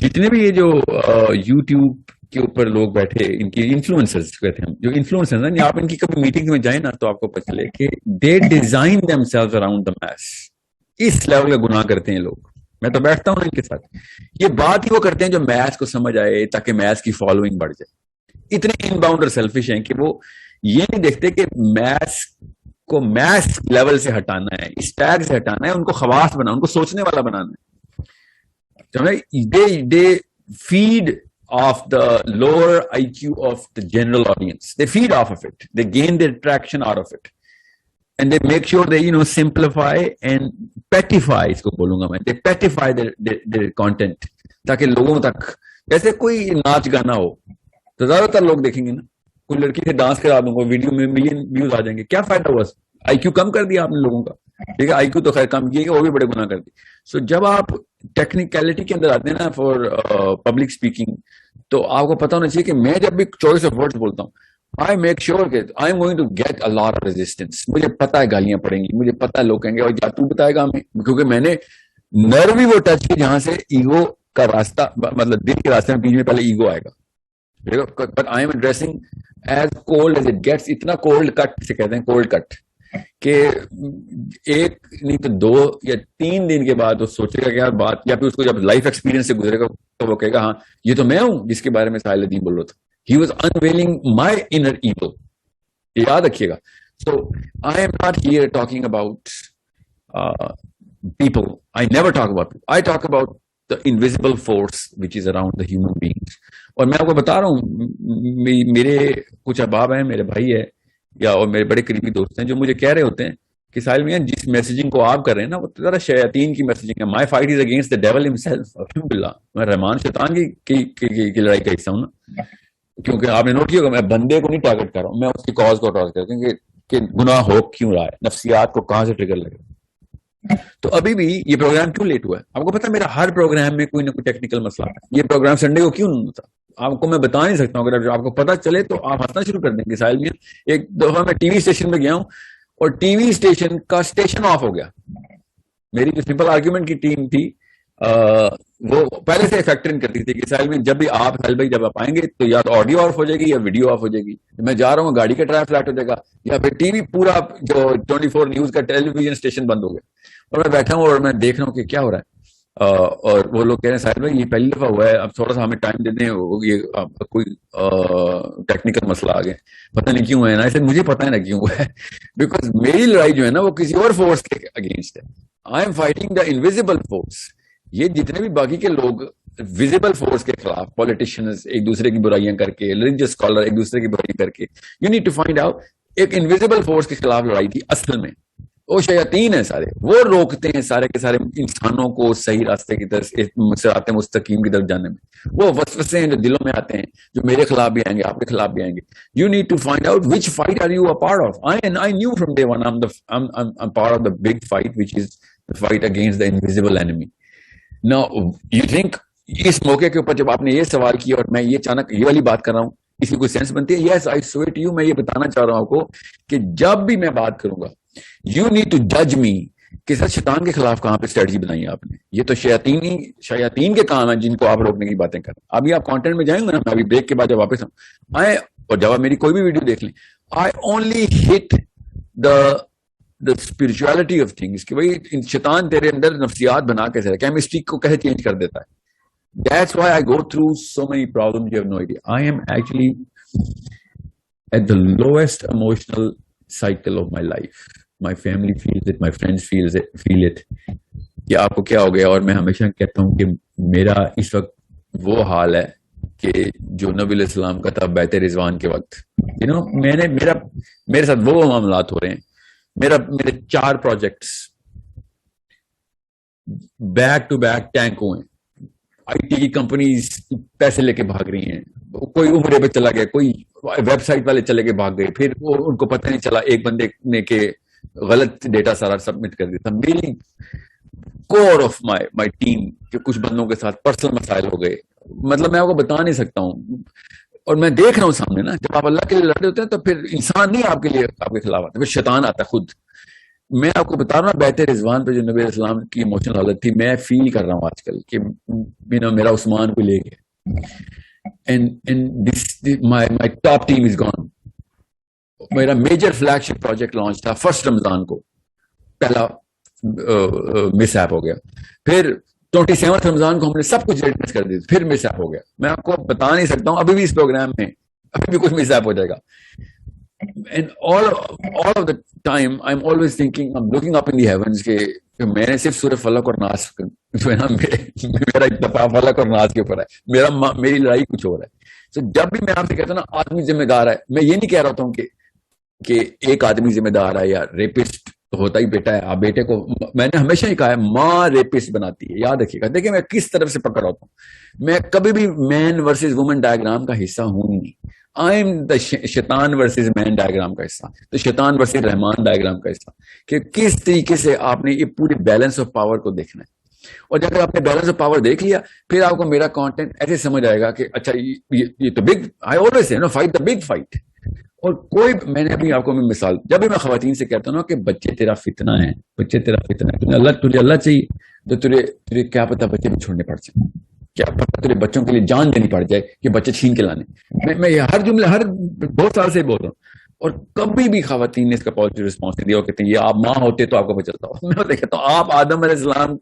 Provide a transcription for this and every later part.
جتنے بھی یہ جو یوٹیوب کے اوپر لوگ بیٹھے ان کی انفلوئنسرز کہتے ہیں جو انفلوئنسرز ہیں, آپ ان کی کبھی میٹنگ میں جائیں نا تو آپ کو پتہ چلے کہ they design themselves around the mess. اس لیول کا گناہ کرتے ہیں لوگ. میں تو بیٹھتا ہوں ان کے ساتھ, یہ بات ہی وہ کرتے ہیں جو میس کو سمجھ آئے تاکہ میس کی فالوئنگ بڑھ جائے. اتنے ان باؤنڈ اور سیلفش ہیں کہ وہ یہ نہیں دیکھتے کہ میس کو میس لیول سے ہٹانا ہے, اس ٹیگ سے ہٹانا ہے, ان کو خواص بنانا, ان کو سوچنے والا بنانا ہے. They feed off the lower IQ of the general audience. They feed off of it. They gain their traction out of it. And they make sure they, simplify and petify, اس کو بولوں گا میں, they petify their content. تاکہ لوگوں تک, جیسے کوئی ناچ گانا ہو تو زیادہ تر لوگ دیکھیں گے نا, کوئی لڑکی سے ڈانس کرا دوں گا, ویڈیو میں ملین ویوز آ جائیں گے. کیا فائدہ ہوا؟ IQ کم کر دیا آپ نے لوگوں کا. ٹھیک ہے, IQ تو خیر کم کیے گا, وہ بھی بڑے گناہ کر دی. سو جب آپ ٹیکنیکلٹی کے اندر آتے ہیں نا فار پبلک اسپیکنگ, تو آپ کو پتا ہونا چاہیے کہ میں جب بھی چوائس آف ورڈز بولتا ہوں, I make sure that I am going to get a lot of resistance. مجھے پتا ہے گالیاں پڑیں گی, مجھے پتا ہے لوگ کہیں گے اور جا تو بتائے گا ہمیں, کیونکہ میں نے نرو ہی وہ ٹچ کی جہاں سے ایگو کا راستہ, مطلب دل کے راستے میں بیچ میں پہلے ایگو آئے گا. But I am addressing as cold as it gets. اتنا کولڈ کٹ سے کہتے ہیں, کولڈ کٹ, کہ ایک نہیں تو 2 یا 3 دن کے بعد وہ سوچے گا کہ یار بات, یا پھر اس کو جب لائف ایکسپیرینس سے گزرے گا تو وہ کہے گا ہاں یہ تو میں ہوں جس کے بارے میں ساحل الدین بول رہا تھا. He was unveiling my inner evil. یہ یاد رکھیے گا. So I am not here talking about people. I never talk about people. I talk about the invisible force which is around the human beings. اور میں آپ کو بتا رہا ہوں, میرے کچھ احباب ہیں, میرے بھائی ہے, یا اور میرے بڑے قریبی دوست ہیں جو مجھے کہہ رہے ہوتے ہیں کہ ساحل میاں جس میسیجنگ کو آپ کر رہے ہیں نا وہ ذرا شیاطین کی میسیجنگ ہے. My fight is against the devil himself. الحمدللہ میں رحمان شیطان کی لڑائی کا حصہ ہوں نا, کیونکہ آپ نے نوٹ کیا ہوگا میں بندے کو نہیں ٹارگٹ کر رہا ہوں, میں اس کی کاز کو ٹارگٹ کرتا ہوں کہ گناہ ہو کیوں رہا ہے, نفسیات کو کہاں سے ٹریگر لگ رہا ہے. تو ابھی بھی یہ پروگرام کیوں لیٹ ہوا ہے؟ آپ کو پتا میرا ہر پروگرام میں کوئی نہ کوئی ٹیکنیکل مسئلہ ہے. یہ پروگرام سنڈے کو کیوں نہیں ہوتا آپ کو میں بتا نہیں سکتا ہوں. اگر آپ کو پتا چلے تو آپ ہنسنا شروع کر دیں گے. ساحل میں ایک دفعہ میں ٹی وی اسٹیشن میں گیا ہوں اور ٹی وی اسٹیشن کا اسٹیشن آف ہو گیا. میری جو سمپل آرگیومنٹ کی ٹیم تھی وہ پہلے سے فیکٹر ان کرتی تھی کہ ساحل میں جب بھی آپ ساحل بھائی جب آپ آئیں گے تو یا تو آڈیو آف ہو جائے گی یا ویڈیو آف ہو جائے گی. میں جا رہا ہوں گاڑی کا ٹائر فلیٹ ہو جائے گا یا پھر ٹی وی پورا جو 24 نیوز کا ٹیلی ویژن اسٹیشن بند ہو گیا. اور میں بیٹھا ہوں اور میں دیکھ رہا ہوں کہ کیا ہو رہا ہے. اور وہ لوگ کہہ رہے ہیں ساحل بھائی یہ پہلی دفعہ ہوا ہے, اب تھوڑا سا ہمیں ٹائم دے دیں, یہ کوئی ٹیکنیکل مسئلہ آ گیا, پتہ نہیں کیوں ہے نا. ایسے مجھے پتہ ہے نا کیوں ہوا ہے, بیکاز میری لڑائی جو ہے نا وہ کسی اور فورس کے اگینسٹ ہے. I am fighting the invisible force. یہ جتنے بھی باقی کے لوگ ویزیبل فورس کے خلاف, پولیٹیشینز ایک دوسرے کی برائیاں کر کے, ریلیجیس اسکالر ایک دوسرے کی برائی کر کے, you need to find out ایک انویزیبل فورس کے خلاف لڑائی تھی. اصل میں وہ شیاطین ہیں سارے, وہ روکتے ہیں سارے کے سارے انسانوں کو صحیح راستے کی طرف صراط مستقیم کی طرف جانے میں. وہ وسوسے ہیں جو دلوں میں آتے ہیں جو میرے خلاف بھی آئیں گے, آپ کے خلاف بھی آئیں گے. You need to find out which fight are you a part of. I knew from day one I'm part of the big fight which is the fight against the invisible enemy. Now you think اس موقع کے اوپر جب آپ نے یہ سوال کیا اور میں یہ اچانک یہ والی بات کر رہا ہوں, اس کی کوئی سینس بنتی ہے؟ یس آئی سوئر ٹو یو. میں یہ بتانا چاہ رہا ہوں آپ کو کہ جب بھی میں بات کروں گا یو نیڈ ٹو جج می کہ سر شیطان کے خلاف کہاں پہ اسٹریٹجی بنائی ہے آپ نے. یہ تو شیاطین کے کام ہیں جن کو آپ روکنے کی باتیں کریں. ابھی آپ کانٹینٹ میں جائیں گے نا, میں ابھی بریک کے بعد جب واپس آئے اور جب آپ میری کوئی بھی ویڈیو دیکھ لیں, I only hit the spirituality of things کہ بھائی شیطان تیرے اندر نفسیات بنا کیسے, کیمسٹری کو کیسے چینج کر دیتا ہے. That's why I go through so many problems you have no idea. I am actually at the lowest emotional cycle of my life. My family feels it, my friends feel it. کہ آپ کو کیا ہو گیا, اور میں ہمیشہ کہتا ہوں کہ میرا اس وقت وہ حال ہے کہ جو نبی علیہ السلام کا تھا بیت رضوان کے وقت. میرے ساتھ وہ معاملات ہو رہے ہیں. میرے 4 projects back to back tank ہوئے ہیں. آئی ٹی کی کمپنیز پیسے لے کے بھاگ رہی ہیں, کوئی عمرے پہ چلا گیا, کوئی ویب سائٹ والے چلے کے بھاگ گئے, پھر ان کو پتہ نہیں چلا, ایک بندے نے کہ غلط ڈیٹا سارا سبمٹ کر دیا تھا. میری کور آف مائی ٹیم کے کچھ بندوں کے ساتھ پرسنل مسائل ہو گئے. مطلب میں آپ کو بتا نہیں سکتا ہوں, اور میں دیکھ رہا ہوں سامنے نا, جب آپ اللہ کے لیے لڑتے ہوتے ہیں تو پھر انسان نہیں آپ کے لیے آپ کے خلاف آتا, پھر شیطان آتا ہے خود. میں آپ کو بتا رہا ہوں بیت رضوان پہ جو نبی علیہ السلام کی ایموشنل حالت تھی, میں فیل کر رہا ہوں آج کل کہ میرا عثمان کو لے گئے, and my top team is gone. میرا major flag project launch تھا فرسٹ رمضان کو, پہلا مس ایپ ہو گیا. پھر 27 رمضان کو ہم نے سب کچھ ریڈنس کر دی, پھر مس ایپ ہو گیا. میں آپ کو بتا نہیں سکتا ہوں, ابھی بھی اس پروگرام میں ابھی بھی کچھ مس ایپ ہو جائے گا. And all of the time I'm always thinking, I'm looking up in the heavens کہ میں نے صرف سورہ فلق اور ناس جو ہے نا, میرا اتفاق فلق اور ناس کے اوپر ہے, میری لڑائی کچھ اور ہے. تو جب بھی میں آپ سے کہتا ہوں نا آدمی ذمہ دار ہے, میں یہ نہیں کہہ رہا ہوں کہ ایک آدمی ذمہ دار ہے یا ریپسٹ ہوتا ہی بیٹا ہے. آپ بیٹے کو, میں نے ہمیشہ ہی کہا ہے ماں ریپسٹ بناتی ہے, یاد رکھیے گا. دیکھیں میں کس طرف سے پکڑ ہوتا ہوں, میں کبھی بھی مین ورسز وومن ڈائیگرام کا حصہ ہوں ہی نہیں. آئی ایم دا شیطان ورسز مین ڈائیگرام کا حصہ, تو شیطان ورسز رحمان ڈائیگرام کا حصہ, کہ کس طریقے سے آپ نے یہ پوری بیلنس آف پاور کو دیکھنا ہے. اور جب آپ نے بیلنس آف پاور دیکھ لیا, پھر آپ کو میرا کانٹینٹ ایسے سمجھ آئے گا کہ اچھا یہ تو big, I always say fight the big fight. اور کوئی, میں نے ابھی آپ کو مثال, جب بھی میں خواتین سے کہتا ہوں نا کہ بچے تیرا فتنہ ہے, بچے تیرا فتنہ ہے, تجھے اللہ چاہیے تو تجھے کیا پتا بچے بھی چھوڑنے پڑ جائیں, کیا پتا تیرے بچوں کے لیے جان دینی پڑ جائے کہ بچے چھین کے لانے. میں یہ ہر جملے ہر بہت سال سے بول رہا ہوں, اور کبھی بھی خواتین نے اس کا پازیٹیو رسپانس نہیں دیا. وہ کہتے ہیں یہ آپ ماں ہوتے تو آپ کو پتہ چلتا ہو. میں تو کہتا ہوں آپ آدم علیہ السلام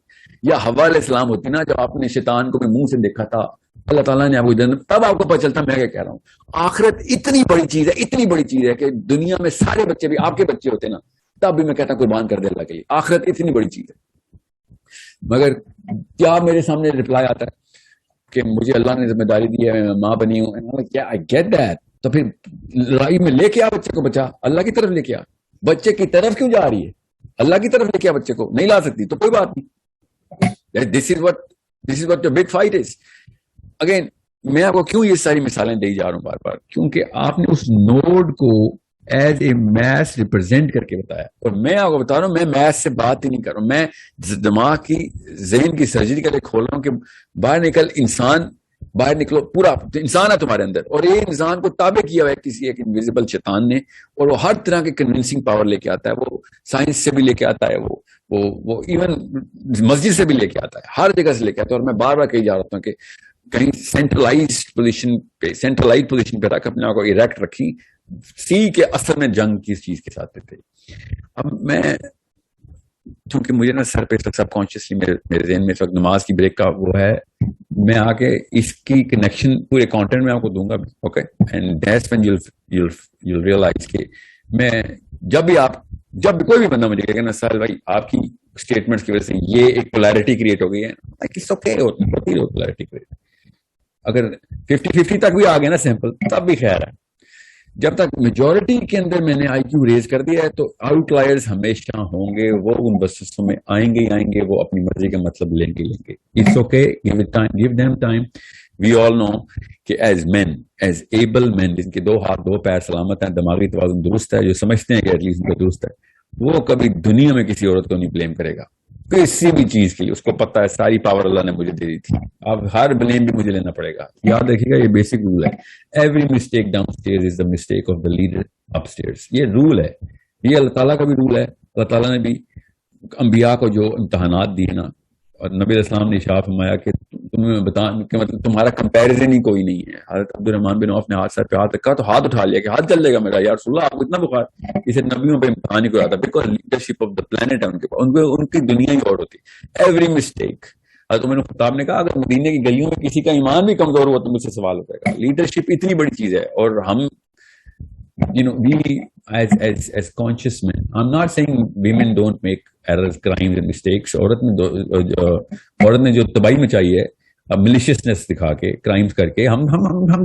یا حوا علیہ السلام ہوتی نا, جب آپ نے شیطان کو بھی منہ سے دیکھا تھا, اللہ تعالیٰ نے آپ کو جنت, تب آپ کو پتہ چلتا میں کیا کہہ رہا ہوں. آخرت اتنی بڑی چیز ہے, اتنی بڑی چیز ہے کہ دنیا میں سارے بچے بھی آپ کے بچے ہوتے نا, تب بھی میں کہتا ہوں قربان کر دے اللہ کے لیے. آخرت اتنی بڑی چیز ہے. مگر کیا میرے سامنے رپلائی آتا ہے کہ مجھے اللہ نے ذمہ داری دی ہے, میں ماں بنی ہوں, کیا آئی گیٹ دیٹ. تو پھر لڑائی میں لے کے آ بچے کو, بچا اللہ کی طرف لے کے آ. بچے کی طرف کیوں جا رہی ہے, اللہ کی طرف لے کے آ بچے کو. نہیں لا سکتی تو کوئی بات نہیں. This is what your big fight is. Again میں آپ کو کیوں یہ ساری مثالیں دے جا رہا ہوں بار بار, کیونکہ آپ نے اس نوڈ کو ایز اے میتھ ریپرزینٹ کر کے بتایا. اور میں آپ کو بتا رہا ہوں, میں میتھ سے بات ہی نہیں کر رہا ہوں, میں دماغ کی ذہن کی سرجری کے لیے کھول رہا ہوں کہ باہر نکل انسان, باہر نکلو, پورا انسان ہے تمہارے اندر. اور یہ انسان کو تابع کیا ہوا ہے کسی ایک انویزیبل شیطان نے, اور وہ ہر طرح کے کنونسنگ پاور لے کے آتا ہے. وہ سائنس سے بھی لے کے آتا ہے, وہ ایون مسجد سے بھی لے کے آتا ہے, ہر جگہ سے لے کے آتا ہے. اور میں بار بار کہی جا رہا ہوں کہ کہیں سینٹرلائز پوزیشن پہ رکھ, اپنے آپ کو اریکٹ رکھی, سی کے اصل میں جنگ کس چیز کے ساتھ تھے. اب میں چونکہ مجھے نا سر پہ سب کانشیسلی میرے ذہن میں اس وقت نماز کی بریک کا وہ ہے, میں آ کے اس کی کنیکشن پورے کانٹینٹ میں آپ کو دوں گا. Okay, and that's when you'll realize کہ میں جب بھی کوئی بھی بندہ مجھے کہے گا نا سر بھائی آپ کی اسٹیٹمنٹس کی وجہ سے یہ ایک پولیرٹی کریٹ ہو گئی ہے, ہوتی ہے پولیرٹی کریٹ. اگر 50-50 تک بھی آ گیا نا سیمپل, تب بھی خیر ہے. جب تک میجورٹی کے اندر میں نے آئی کیو ریز کر دیا ہے تو آؤٹ لائرز ہمیشہ ہوں گے, وہ ان بسوں میں آئیں گے, وہ اپنی مرضی کا مطلب لیں گے. It's okay, give them time. We all know کہ as man, as able man, جن کے 2 ہاتھ 2 پیر سلامت ہیں, دماغی توازن درست ہے, جو سمجھتے ہیں کہ ایٹ لیسٹ ان کا درست ہے, وہ کبھی دنیا میں کسی عورت کو نہیں بلیم کرے گا کسی بھی چیز کے لیے. اس کو پتا ہے ساری پاور اللہ نے مجھے دے دی تھی, اب ہر بلیم بھی مجھے لینا پڑے گا. یاد رکھیے گا یہ بیسک رول ہے, every mistake down stairs is the mistake of the leader up stairs. یہ رول ہے, یہ اللہ تعالیٰ کا بھی رول ہے. اللہ تعالیٰ نے بھی انبیاء کو جو امتحانات دیے نا, اور نبی علیہ السلام نے ارشاد فرمایا کہ تمہیں بتا کہ مطلب تمہارا کمپیریزن ہی کوئی نہیں ہے. حضرت عبد الرحمان بن عوف نے ہاتھ سر پہ ہاتھ رکھا تو ہاتھ اٹھا لیا کہ ہاتھ چل جائے گا میرا, یا رسول اللہ آپ کو اتنا بخار. اسے نبیوں پہ امتحان ہی کراتا تھا, because leadership of the plant ہے ان کے پاس, ان کی دنیا ہی اور ہوتی. ایوری مسٹیک, حضرت عمر خطاب نے کہا اگر مدینے کی گلیوں میں کسی کا ایمان بھی کمزور ہوا تو مجھ سے سوال ہو جائے گا. لیڈرشپ اتنی بڑی چیز ہے, اور ہم we as conscious men, I'm not saying women don't make errors, crimes and mistakes. عورت نے جو تباہی مچائی ہے ملیشیسنس دکھا کے, کرائمز کر کے, ہم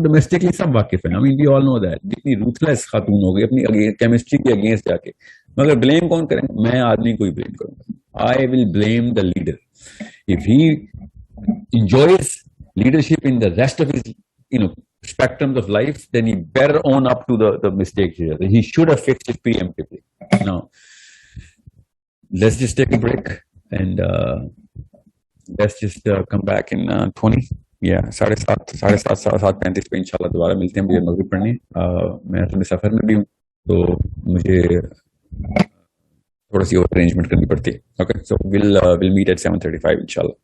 ڈومیسٹکلی سب واقف ہیں. وی آل نو دیٹ. جتنی روتھلیس خاتون ہو گئی اپنی کیمسٹری کے اگینسٹ جا کے, مگر بلیم کون کریں گے؟ میں آدمی کو ہی بلیم کروں گا. I will blame the leader. If he enjoys leadership in the rest of his spectrums of life, then he better own up to the mistakes here. He should have fixed it preemptively. Now, let's just take a break and let's just come back in 20. Yeah, 7:35 پہ انشاءاللہ دوبارہ ملتے ہیں. مجھے مغرب پڑھنی, میں اصل میں سفر میں بھی ہوں, تو مجھے تھوڑا سی اور ارینجمنٹ کرنی پڑتی ہے. Okay so will meet at 7:35 انشاءاللہ.